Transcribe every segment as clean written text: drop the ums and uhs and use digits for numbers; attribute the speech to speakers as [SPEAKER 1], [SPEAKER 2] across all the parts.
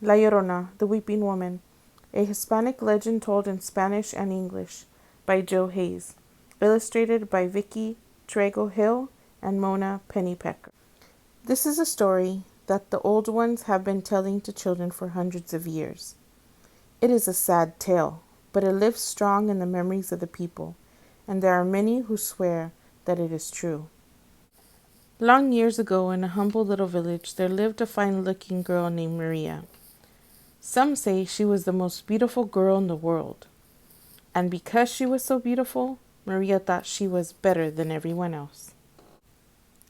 [SPEAKER 1] La Llorona, The Weeping Woman, a Hispanic legend told in Spanish and English by Joe Hayes, illustrated by Vicky Trago Hill and Mona Pennypecker. This is a story that the old ones have been telling to children for hundreds of years. It is a sad tale, but it lives strong in the memories of the people, and there are many who swear that it is true. Long years ago, in a humble little village, there lived a fine-looking girl named Maria. Some say she was the most beautiful girl in the world. And because she was so beautiful, Maria thought she was better than everyone else.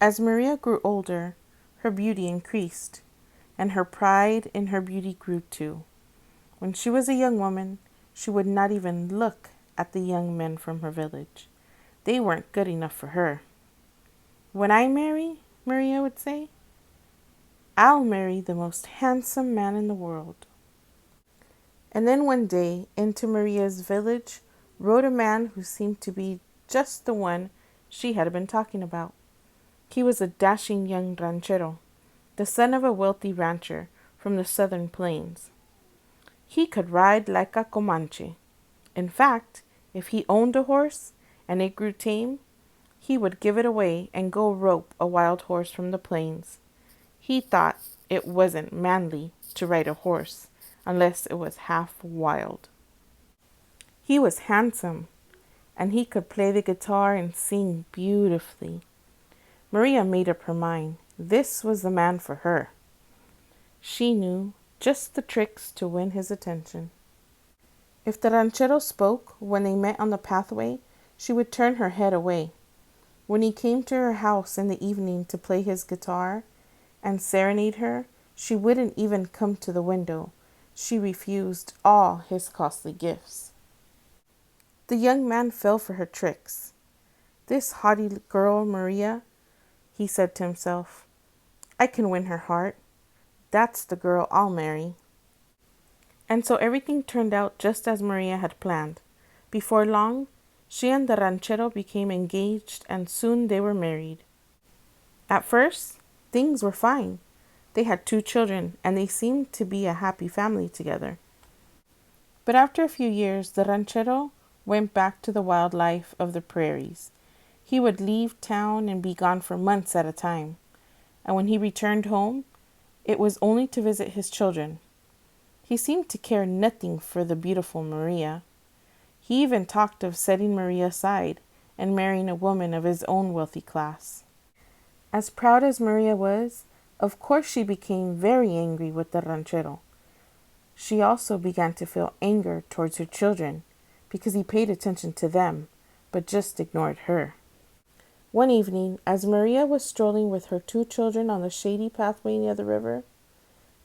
[SPEAKER 1] As Maria grew older, her beauty increased, and her pride in her beauty grew too. When she was a young woman, she would not even look at the young men from her village. They weren't good enough for her. When I marry, Maria would say, I'll marry the most handsome man in the world. And then one day, into Maria's village rode a man who seemed to be just the one she had been talking about. He was a dashing young ranchero, the son of a wealthy rancher from the southern plains. He could ride like a Comanche. In fact, if he owned a horse and it grew tame, he would give it away and go rope a wild horse from the plains. He thought it wasn't manly to ride a horse unless it was half wild. He was handsome, and he could play the guitar and sing beautifully. Maria made up her mind. This was the man for her. She knew just the tricks to win his attention. If the ranchero spoke when they met on the pathway, she would turn her head away. When he came to her house in the evening to play his guitar and serenade her, she wouldn't even come to the window. She refused all his costly gifts. The young man fell for her tricks. This haughty girl, Maria, he said to himself, I can win her heart. That's the girl I'll marry. And so everything turned out just as Maria had planned. Before long, she and the ranchero became engaged, and soon they were married. At first, things were fine. They had 2 children, and they seemed to be a happy family together. But after a few years, the ranchero went back to the wild life of the prairies. He would leave town and be gone for months at a time. And when he returned home, it was only to visit his children. He seemed to care nothing for the beautiful Maria. He even talked of setting Maria aside and marrying a woman of his own wealthy class. As proud as Maria was, of course she became very angry with the ranchero. She also began to feel anger towards her children because he paid attention to them, but just ignored her. One evening, as Maria was strolling with her 2 children on the shady pathway near the river,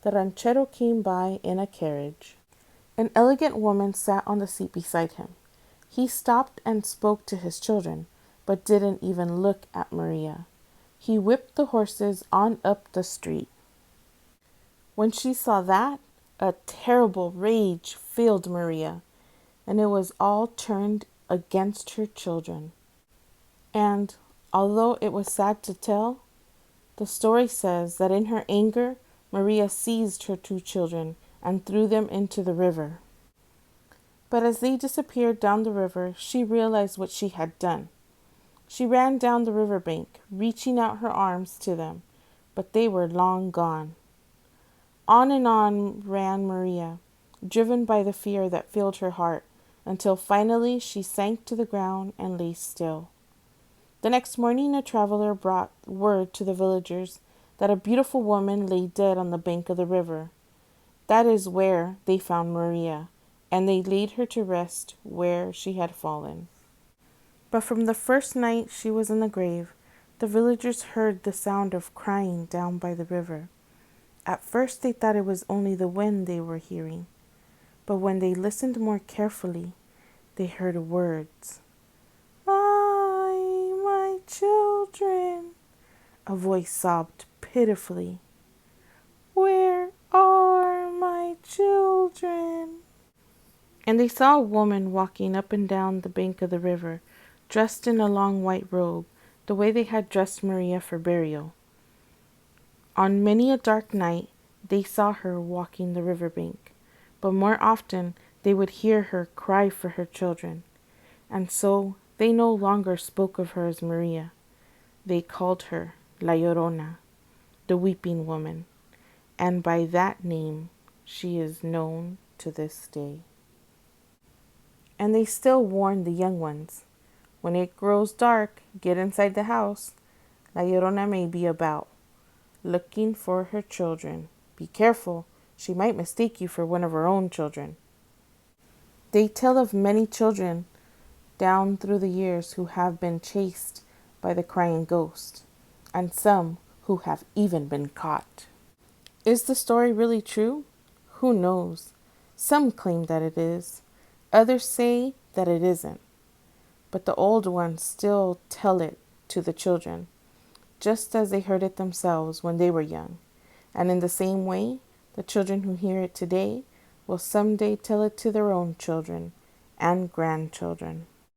[SPEAKER 1] the ranchero came by in a carriage. An elegant woman sat on the seat beside him. He stopped and spoke to his children, but didn't even look at Maria. He whipped the horses on up the street. When she saw that, a terrible rage filled Maria, and it was all turned against her children. And although it was sad to tell, the story says that in her anger, Maria seized her 2 children and threw them into the river. But as they disappeared down the river, she realized what she had done. She ran down the riverbank, reaching out her arms to them, but they were long gone. On and on ran Maria, driven by the fear that filled her heart, until finally she sank to the ground and lay still. The next morning, a traveler brought word to the villagers that a beautiful woman lay dead on the bank of the river. That is where they found Maria, and they laid her to rest where she had fallen. But from the first night she was in the grave, the villagers heard the sound of crying down by the river. At first they thought it was only the wind they were hearing, but when they listened more carefully, they heard words. My children, a voice sobbed pitifully. Where are my children? And they saw a woman walking up and down the bank of the river, dressed in a long white robe, the way they had dressed Maria for burial. On many a dark night, they saw her walking the riverbank, but more often they would hear her cry for her children, and so they no longer spoke of her as Maria. They called her La Llorona, the Weeping Woman, and by that name she is known to this day. And they still warn the young ones, when it grows dark, get inside the house. La Llorona may be about, looking for her children. Be careful, she might mistake you for one of her own children. They tell of many children down through the years who have been chased by the crying ghost, and some who have even been caught. Is the story really true? Who knows? Some claim that it is. Others say that it isn't. But the old ones still tell it to the children, just as they heard it themselves when they were young. And in the same way, the children who hear it today will someday tell it to their own children and grandchildren.